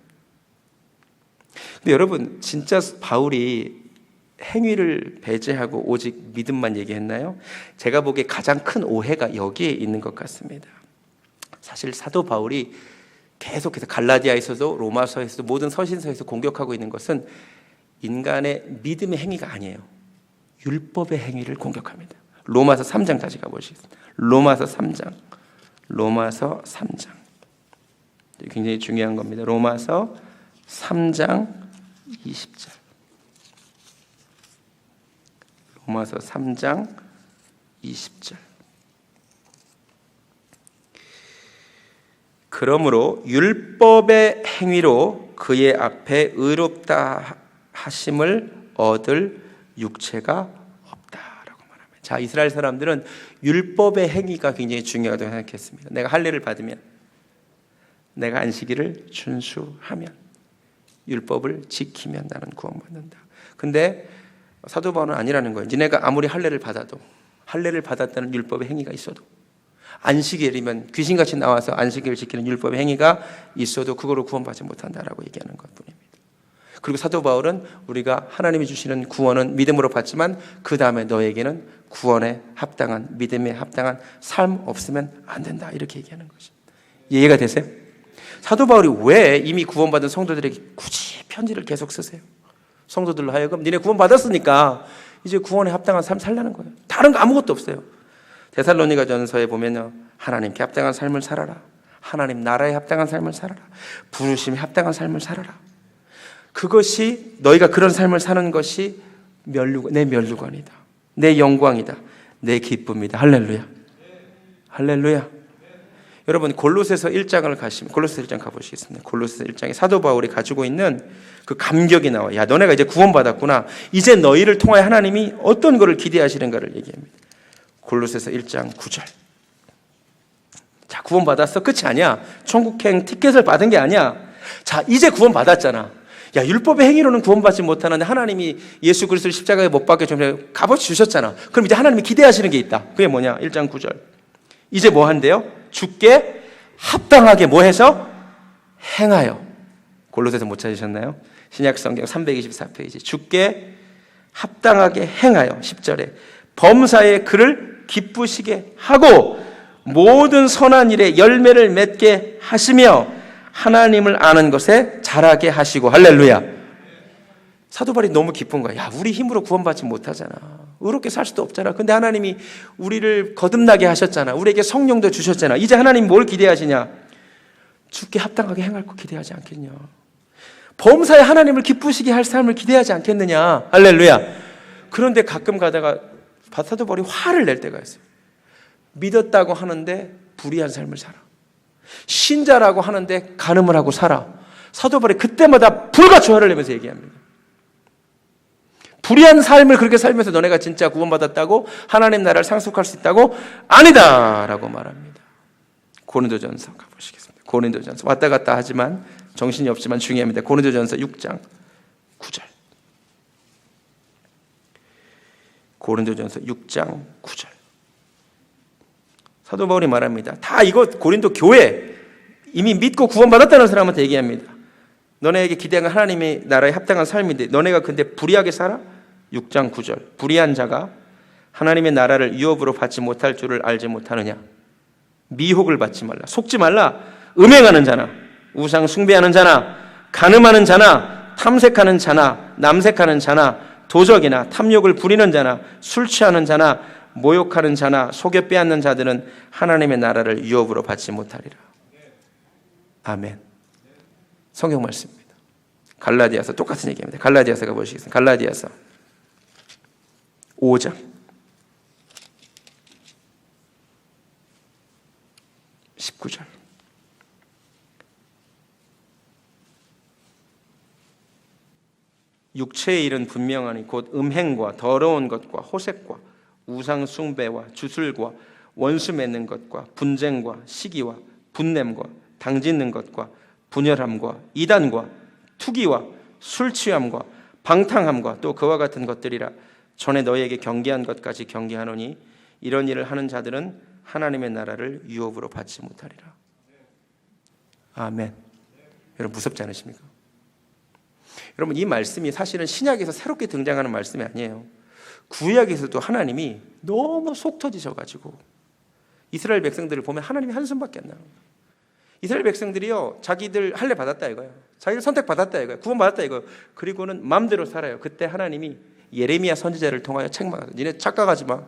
근데 여러분, 진짜 바울이 행위를 배제하고 오직 믿음만 얘기했나요? 제가 보기에 가장 큰 오해가 여기에 있는 것 같습니다. 사실 사도 바울이 계속해서 갈라디아에서도 로마서에서도 모든 서신서에서 공격하고 있는 것은 인간의 믿음의 행위가 아니에요. 율법의 행위를 공격합니다. 로마서 3장 다시 가보시겠습니다. 로마서 3장. 굉장히 중요한 겁니다. 로마서 3장 20절. 로마서 3장 20절. 그러므로 율법의 행위로 그의 앞에 의롭다 하심을 얻을 육체가 없다라고 말합니다. 자, 이스라엘 사람들은 율법의 행위가 굉장히 중요하다고 생각했습니다. 내가 할례를 받으면, 내가 안식일을 준수하면, 율법을 지키면 나는 구원받는다. 근데 사도 바울은 아니라는 거예요. 니네가 아무리 할례를 받아도, 할례를 받았다는 율법의 행위가 있어도, 안식일이면 귀신같이 나와서 안식일을 지키는 율법의 행위가 있어도 그거로 구원받지 못한다라고 얘기하는 것뿐입니다. 그리고 사도 바울은 우리가 하나님이 주시는 구원은 믿음으로 받지만 그 다음에 너에게는 구원에 합당한, 믿음에 합당한 삶 없으면 안 된다, 이렇게 얘기하는 것입니다. 이해가 되세요? 사도 바울이 왜 이미 구원받은 성도들에게 굳이 편지를 계속 쓰세요? 성도들로 하여금 니네 구원받았으니까 이제 구원에 합당한 삶 살라는 거예요. 다른 거 아무것도 없어요. 데살로니가 전서에 보면요, 하나님께 합당한 삶을 살아라, 하나님 나라에 합당한 삶을 살아라, 부르심에 합당한 삶을 살아라. 그것이, 너희가 그런 삶을 사는 것이 내 면류관이다, 내 영광이다, 내 기쁨이다. 할렐루야, 할렐루야. 여러분 골로새서 1장을 가시면, 골로새서 1장 가보시겠습니다. 골로새서 1장에 사도 바울이 가지고 있는 그 감격이 나와요. 야, 너네가 이제 구원받았구나. 이제 너희를 통하여 하나님이 어떤 것을 기대하시는가를 얘기합니다. 골로새서 1장 9절. 자, 구원받았어? 끝이 아니야. 천국행 티켓을 받은 게 아니야. 자, 이제 구원받았잖아. 야, 율법의 행위로는 구원받지 못하는데 하나님이 예수 그리스도를 십자가에 못 박게 전에 값어치 주셨잖아. 그럼 이제 하나님이 기대하시는 게 있다. 그게 뭐냐? 1장 9절. 이제 뭐 한대요? 주께 합당하게 뭐 해서? 행하여. 골로새서 못 찾으셨나요? 신약성경 324페이지. 주께 합당하게 행하여. 10절에 범사에 그를 기쁘시게 하고 모든 선한 일에 열매를 맺게 하시며 하나님을 아는 것에 자라게 하시고. 할렐루야. 사도 바울이 너무 기쁜 거야. 야, 우리 힘으로 구원받지 못하잖아. 의롭게 살 수도 없잖아. 근데 하나님이 우리를 거듭나게 하셨잖아. 우리에게 성령도 주셨잖아. 이제 하나님 뭘 기대하시냐? 주께 합당하게 행할 거 기대하지 않겠냐? 범사에 하나님을 기쁘시게 할 삶을 기대하지 않겠느냐? 할렐루야. 그런데 가끔 가다가 사도 바울이 화를 낼 때가 있어요. 믿었다고 하는데 불의한 삶을 살아. 신자라고 하는데 간음을 하고 살아. 사도 바울이 그때마다 불같이 화를 내면서 얘기합니다. 불의한 삶을 그렇게 살면서 너네가 진짜 구원받았다고, 하나님 나라를 상속할 수 있다고? 아니다 라고 말합니다. 고린도전서 가보시겠습니다. 고린도전서 왔다 갔다 하지만 정신이 없지만 중요합니다. 고린도전서 6장 9절. 고린도전서 6장 9절. 사도 바울이 말합니다. 다 이거 고린도 교회 이미 믿고 구원받았다는 사람한테 얘기합니다. 너네에게 기대한 하나님의 나라에 합당한 삶인데 너네가 근데 불의하게 살아? 6장 9절. 불의한 자가 하나님의 나라를 유업으로 받지 못할 줄을 알지 못하느냐? 미혹을 받지 말라. 속지 말라. 음행하는 자나, 우상 숭배하는 자나, 간음하는 자나, 탐색하는 자나, 남색하는 자나, 도적이나 탐욕을 부리는 자나, 술 취하는 자나, 모욕하는 자나 속여 빼앗는 자들은 하나님의 나라를 유업으로 받지 못하리라. 아멘. 성경 말씀입니다. 갈라디아서 똑같은 얘기입니다. 갈라디아서가 보시겠습니다. 갈라디아서 5장 19절. 육체의 일은 분명하니 곧 음행과 더러운 것과 호색과 우상 숭배와 주술과 원수 맺는 것과 분쟁과 시기와 분냄과 당짓는 것과 분열함과 이단과 투기와 술 취함과 방탕함과 또 그와 같은 것들이라. 전에 너희에게 경계한 것까지 경계하노니 이런 일을 하는 자들은 하나님의 나라를 유업으로 받지 못하리라. 아멘. 여러분 무섭지 않으십니까? 여러분 이 말씀이 사실은 신약에서 새롭게 등장하는 말씀이 아니에요. 구약에서도 하나님이 너무 속 터지셔가지고 이스라엘 백성들을 보면 하나님이 한숨밖에 안 나요. 이스라엘 백성들이요, 자기들 할례 받았다 이거예요. 자기들 선택 받았다 이거예요. 구원 받았다 이거예요. 그리고는 마음대로 살아요. 그때 하나님이 예레미야 선지자를 통하여 책망하죠. 니네 착각하지 마.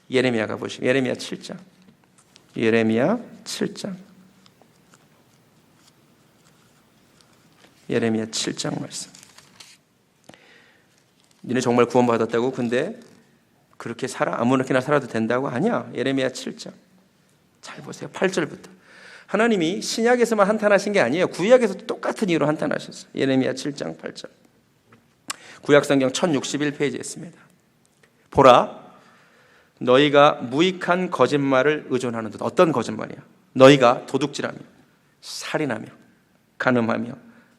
예레미야가 보시면 예레미야 7장. 예레미야 7장. 예레미야 7장 말씀. 니네 정말 구원 받았다고? 근데 그렇게 살아? 아무렇게나 살아도 된다고? 아니야. 예레미야 7장. 잘 보세요. 8절부터. 하나님이 신약에서만 한탄하신 게 아니에요. 구약에서도 똑같은 이유로 한탄하셨어요. 예레미야 7장 8절. 구약성경 1061페이지에 있습니다. 보라, 너희가 무익한 거짓말을 의존하는 것. 어떤 거짓말이야? 너희가 도둑질하며 살인하며 간음하며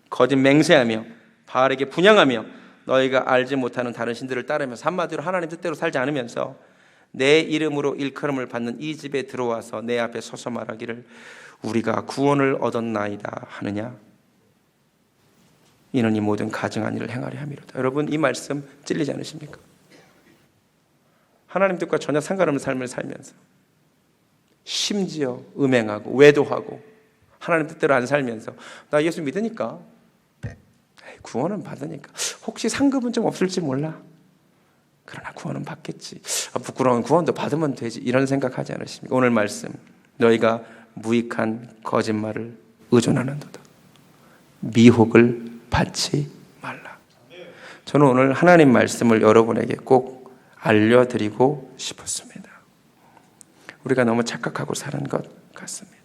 거짓 맹세하며 바알에게 분향하며 너희가 알지 못하는 다른 신들을 따르면서, 한마디로 하나님 뜻대로 살지 않으면서 내 이름으로 일컬음을 받는 이 집에 들어와서 내 앞에 서서 말하기를 우리가 구원을 얻었나이다 하느냐? 이는 이 모든 가증한 일을 행하려 함이로다. 여러분 이 말씀 찔리지 않으십니까? 하나님 뜻과 전혀 상관없는 삶을 살면서 심지어 음행하고 외도하고 하나님 뜻대로 안 살면서 나 예수 믿으니까, 구원은 받으니까, 혹시 상급은 좀 없을지 몰라, 그러나 구원은 받겠지, 부끄러운 구원도 받으면 되지, 이런 생각하지 않으십니까? 오늘 말씀, 너희가 무익한 거짓말을 의존하는도다. 미혹을 받지 말라. 저는 오늘 하나님 말씀을 여러분에게 꼭 알려드리고 싶었습니다. 우리가 너무 착각하고 사는 것 같습니다.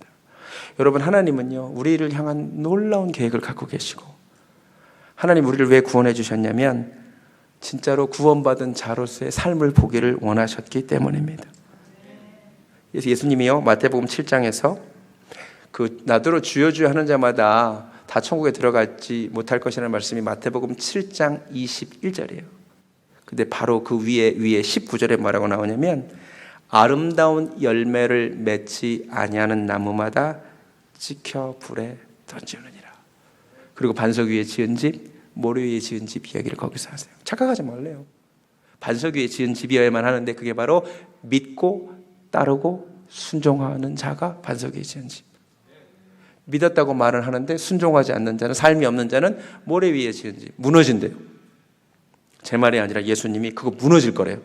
여러분, 하나님은요, 우리를 향한 놀라운 계획을 갖고 계시고, 하나님 우리를 왜 구원해 주셨냐면 진짜로 구원받은 자로서의 삶을 보기를 원하셨기 때문입니다. 그래서 예수님이요, 마태복음 7장에서 나더러 주여 주여 하는 자마다 다 천국에 들어가지 못할 것이라는 말씀이 마태복음 7장 21절이에요. 근데 바로 그 위에 19절에 뭐라고 나오냐면 아름다운 열매를 맺지 아니하는 나무마다 찍혀 불에 던지느니라. 그리고 반석 위에 지은 집, 모래 위에 지은 집 이야기를 거기서 하세요. 착각하지 말래요. 반석 위에 지은 집이어야만 하는데 그게 바로 믿고 따르고 순종하는 자가 반석 위에 지은 집. 믿었다고 말을 하는데 순종하지 않는 자는, 삶이 없는 자는 모래 위에 지은 집, 무너진대요. 제 말이 아니라 예수님이 그거 무너질 거래요.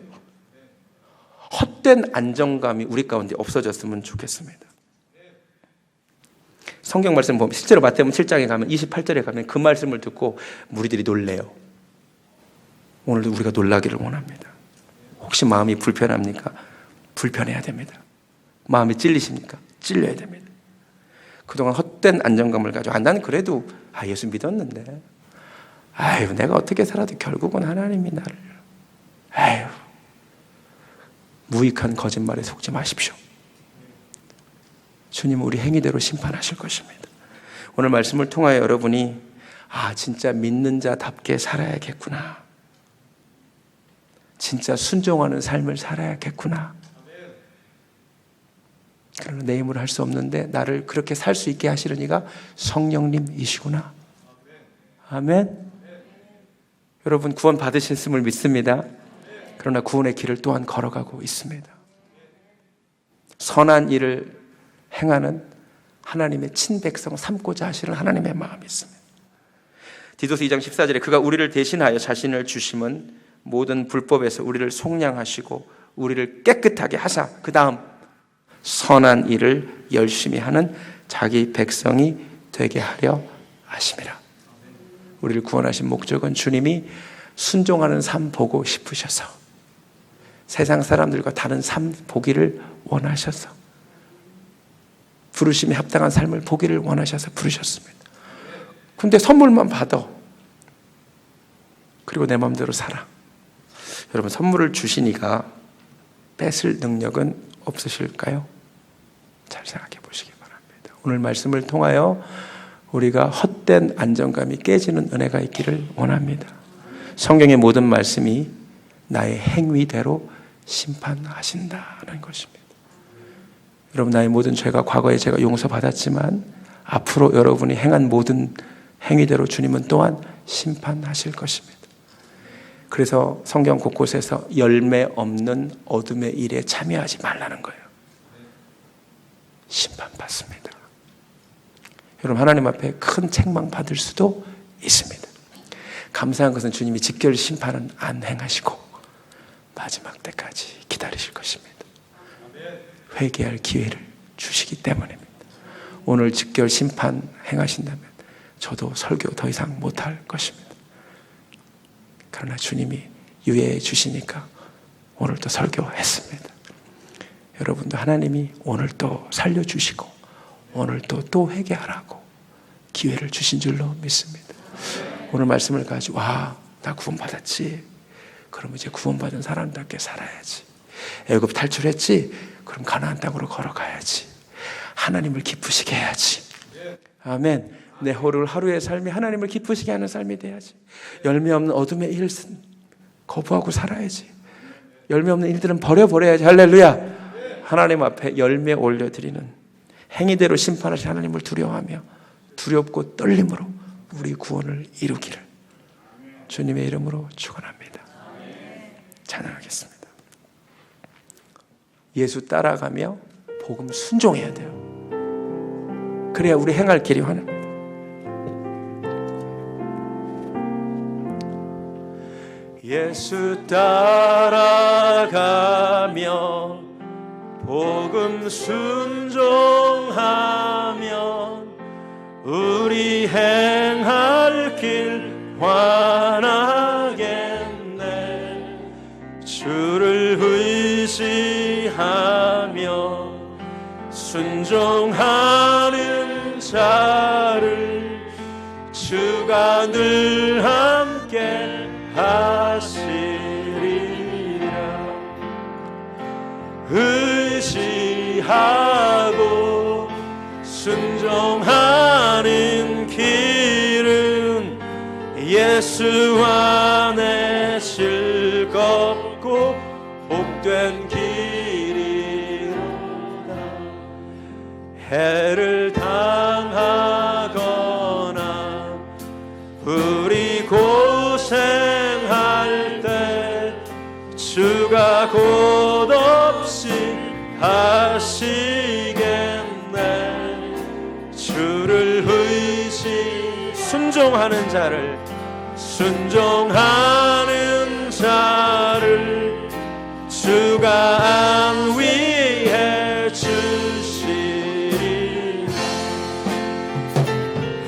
헛된 안정감이 우리 가운데 없어졌으면 좋겠습니다. 성경 말씀 보면 실제로 마태복음 7장에 가면 28절에 가면 그 말씀을 듣고 무리들이 놀래요. 오늘도 우리가 놀라기를 원합니다. 혹시 마음이 불편합니까? 불편해야 됩니다. 마음이 찔리십니까? 찔려야 됩니다. 그동안 헛된 안정감을 가지고 나는 그래도 예수 믿었는데 내가 어떻게 살아도 결국은 하나님이 나를 무익한 거짓말에 속지 마십시오. 주님은 우리 행위대로 심판하실 것입니다. 오늘 말씀을 통하여 여러분이 진짜 믿는 자답게 살아야겠구나, 진짜 순종하는 삶을 살아야겠구나, 그러나 내 힘으로 할 수 없는데 나를 그렇게 살 수 있게 하시는 이가 성령님이시구나. 아멘. 여러분 구원 받으셨음을 믿습니다. 그러나 구원의 길을 또한 걸어가고 있습니다. 선한 일을 행하는 하나님의 친백성 삼고자 하시는 하나님의 마음이 있습니다. 디도서 2장 14절에 그가 우리를 대신하여 자신을 주심은 모든 불법에서 우리를 속량하시고 우리를 깨끗하게 하사 그 다음 선한 일을 열심히 하는 자기 백성이 되게 하려 하심이라. 우리를 구원하신 목적은 주님이 순종하는 삶 보고 싶으셔서, 세상 사람들과 다른 삶 보기를 원하셔서, 부르심에 합당한 삶을 보기를 원하셔서 부르셨습니다. 근데 선물만 받아. 그리고 내 마음대로 살아. 여러분, 선물을 주시니까 뺏을 능력은 없으실까요? 잘 생각해 보시기 바랍니다. 오늘 말씀을 통하여 우리가 헛된 안정감이 깨지는 은혜가 있기를 원합니다. 성경의 모든 말씀이 나의 행위대로 심판하신다는 것입니다. 여러분, 나의 모든 죄가 과거에 제가 용서받았지만 앞으로 여러분이 행한 모든 행위대로 주님은 또한 심판하실 것입니다. 그래서 성경 곳곳에서 열매 없는 어둠의 일에 참여하지 말라는 거예요. 심판받습니다. 여러분, 하나님 앞에 큰 책망 받을 수도 있습니다. 감사한 것은 주님이 직결 심판은 안 행하시고 마지막 때까지 기다리실 것입니다. 회개할 기회를 주시기 때문입니다. 오늘 직결 심판 행하신다면 저도 설교 더 이상 못할 것입니다. 그러나 주님이 유예해 주시니까 오늘 또 설교했습니다. 여러분도 하나님이 오늘 또 살려주시고 오늘 또 회개하라고 기회를 주신 줄로 믿습니다. 오늘 말씀을 가지고 나 구원받았지. 그럼 이제 구원받은 사람답게 살아야지. 애굽 탈출했지. 그럼 가나안 땅으로 걸어가야지. 하나님을 기쁘시게 해야지. 아멘. 내 하루의 삶이 하나님을 기쁘시게 하는 삶이 돼야지. 열매 없는 어둠의 일은 거부하고 살아야지. 열매 없는 일들은 버려야지. 할렐루야. 하나님 앞에 열매 올려드리는 행위대로 심판하신 하나님을 두려워하며 두렵고 떨림으로 우리 구원을 이루기를 주님의 이름으로 축원합니다. 찬양하겠습니다. 예수 따라가며 복음 순종해야 돼요. 그래야 우리 행할 길이 환합니다. 예수 따라가며 복음 순종하면 우리 행할 길 환하겠네. 주를 의지하며 순종하는 자를 주가 늘 함께 하시리라. 의지하고 순종하는 길은 예수 안에 즐겁고 복된 길이로다. 해를 당하거나 우리 고생할 때 주가 곧 없이 하시겠네. 주를 순종하는 자를 주가 안위해 주시리.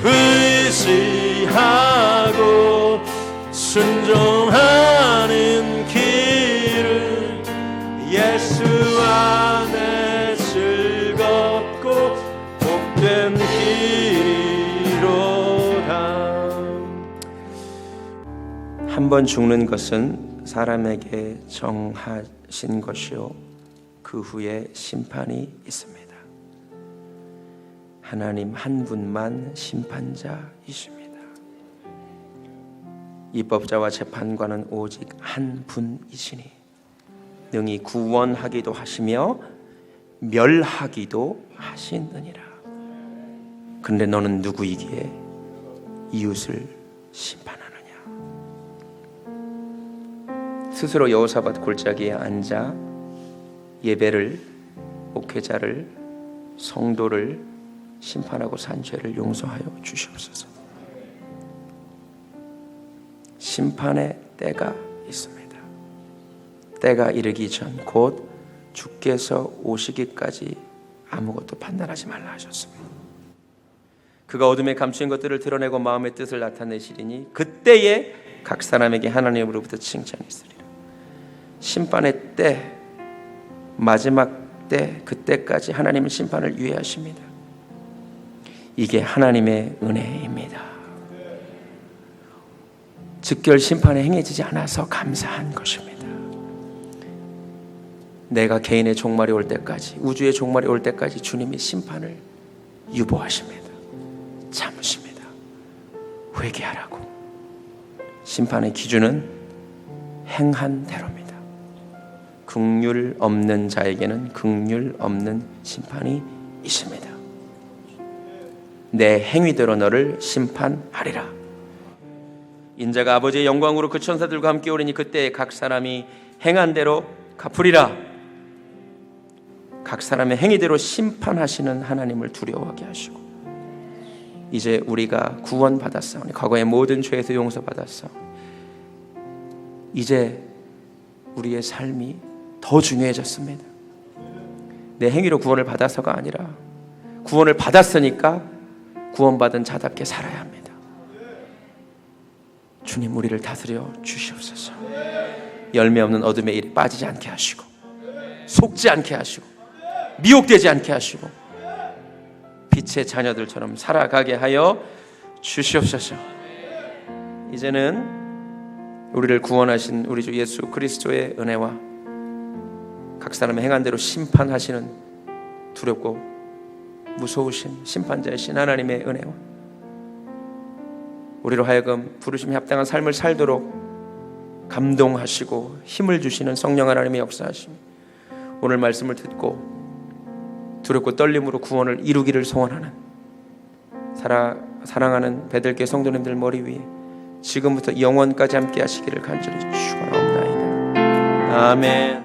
의지하고 순종하는 길은 예수 안에 즐겁고 복된 길이로다. 한 번 죽는 것은 사람에게 정하신 것이요 그 후에 심판이 있습니다. 하나님 한 분만 심판자이십니다. 입법자와 재판관은 오직 한 분이시니 능히 구원하기도 하시며 멸하기도 하시느니라. 그런데 너는 누구이기에 이웃을 심판하느냐. 스스로 여호사밧 골짜기에 앉아 예배를, 목회자를, 성도를 심판하고 산 죄를 용서하여 주시옵소서. 심판의 때가 있습니다. 때가 이르기 전 곧 주께서 오시기까지 아무것도 판단하지 말라 하셨습니다. 그가 어둠에 감추인 것들을 드러내고 마음의 뜻을 나타내시리니 그때에 각 사람에게 하나님으로부터 칭찬이 있으리라. 심판의 때, 마지막 때, 그때까지 하나님은 심판을 유예하십니다. 이게 하나님의 은혜입니다. 즉결 심판에 행해지지 않아서 감사한 것입니다. 내가 개인의 종말이 올 때까지, 우주의 종말이 올 때까지 주님이 심판을 유보하십니다. 참으십니다. 회개하라고. 심판의 기준은 행한 대로입니다. 긍휼 없는 자에게는 긍휼 없는 심판이 있습니다. 내 행위대로 너를 심판하리라. 인자가 아버지의 영광으로 그 천사들과 함께 오리니 그때 각 사람이 행한 대로 갚으리라. 각 사람의 행위대로 심판하시는 하나님을 두려워하게 하시고, 이제 우리가 구원받았사오니 과거의 모든 죄에서 용서받았사오니 이제 우리의 삶이 더 중요해졌습니다. 내 행위로 구원을 받아서가 아니라 구원을 받았으니까 구원받은 자답게 살아야 합니다. 주님, 우리를 다스려 주시옵소서. 열매 없는 어둠의 일에 빠지지 않게 하시고, 속지 않게 하시고, 미혹되지 않게 하시고, 빛의 자녀들처럼 살아가게 하여 주시옵소서. 이제는 우리를 구원하신 우리 주 예수 그리스도의 은혜와 각 사람의 행한 대로 심판하시는 두렵고 무서우신 심판자이신 하나님의 은혜와 우리로 하여금 부르심에 합당한 삶을 살도록 감동하시고 힘을 주시는 성령 하나님의 역사하심, 오늘 말씀을 듣고 두렵고 떨림으로 구원을 이루기를 소원하는 사랑하는 베들게 성도님들 머리 위에 지금부터 영원까지 함께 하시기를 간절히 축원하옵나이다. 아멘.